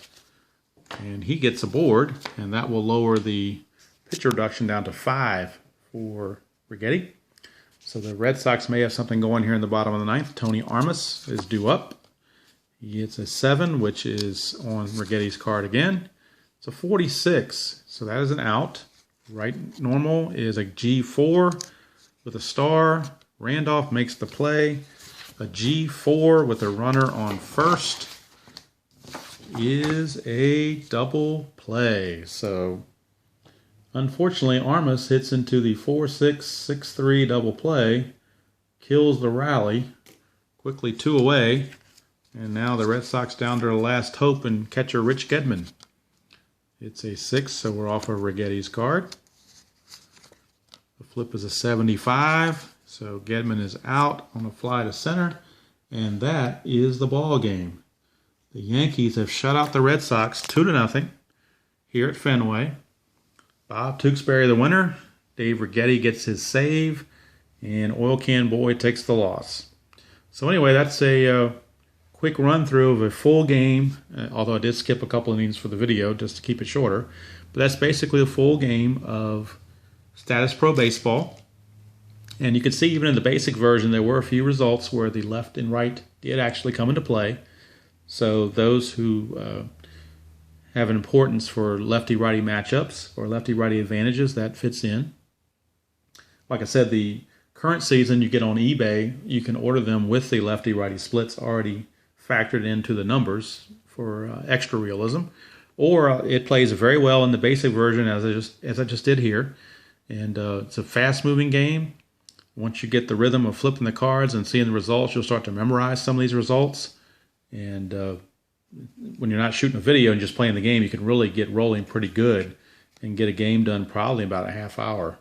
S1: and he gets aboard, and that will lower the pitcher reduction down to 5 for Righetti. So the Red Sox may have something going here in the bottom of the 9th. Tony Armas is due up. He gets a 7, which is on Righetti's card again. It's a 46, so that is an out. Right normal is a G4 with a star. Randolph makes the play. A G4 with a runner on first is a double play. So unfortunately, Armas hits into the 4-6, 6-3 double play, kills the rally, quickly 2 away, and now the Red Sox down to their last hope and catcher Rich Gedman. It's a 6, so we're off of Righetti's card. The flip is a 75, so Gedman is out on a fly to center, and that is the ball game. The Yankees have shut out the Red Sox 2-0 here at Fenway. Bob Tewksbury the winner. Dave Righetti gets his save, and Oil Can Boy takes the loss. So anyway, that's a quick run through of a full game, although I did skip a couple innings for the video just to keep it shorter. But that's basically a full game of Status Pro Baseball. And you can see even in the basic version there were a few results where the left and right did actually come into play. So those who have an importance for lefty-righty matchups or lefty-righty advantages, that fits in. Like I said, the current season you get on eBay, you can order them with the lefty-righty splits already factored into the numbers for extra realism. Or it plays very well in the basic version as I just did here. And it's a fast-moving game. Once you get the rhythm of flipping the cards and seeing the results, you'll start to memorize some of these results. And when you're not shooting a video and just playing the game, you can really get rolling pretty good and get a game done probably in about a half hour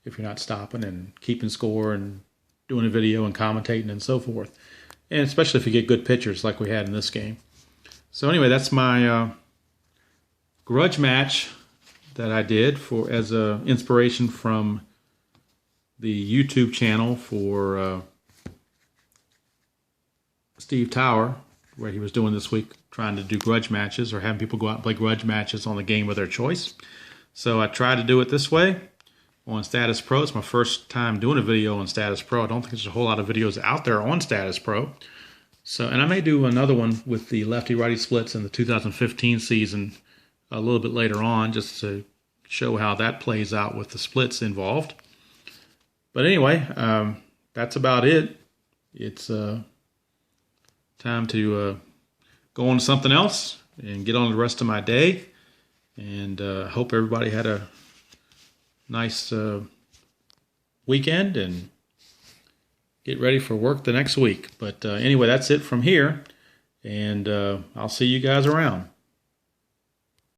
S1: if you're not stopping and keeping score and doing a video and commentating and so forth. And especially if you get good pitchers like we had in this game. So anyway, that's my grudge match that I did as an inspiration from the YouTube channel for Steve Tower, where he was doing this week, trying to do grudge matches or having people go out and play grudge matches on the game of their choice. So I tried to do it this way on Status Pro. It's my first time doing a video on Status Pro. I don't think there's a whole lot of videos out there on Status Pro. So, and I may do another one with the lefty-righty splits in the 2015 season a little bit later on, just to show how that plays out with the splits involved. But anyway, that's about it. It's time to go on to something else and get on the rest of my day. And hope everybody had a nice weekend and get ready for work the next week. But anyway, that's it from here. And I'll see you guys around.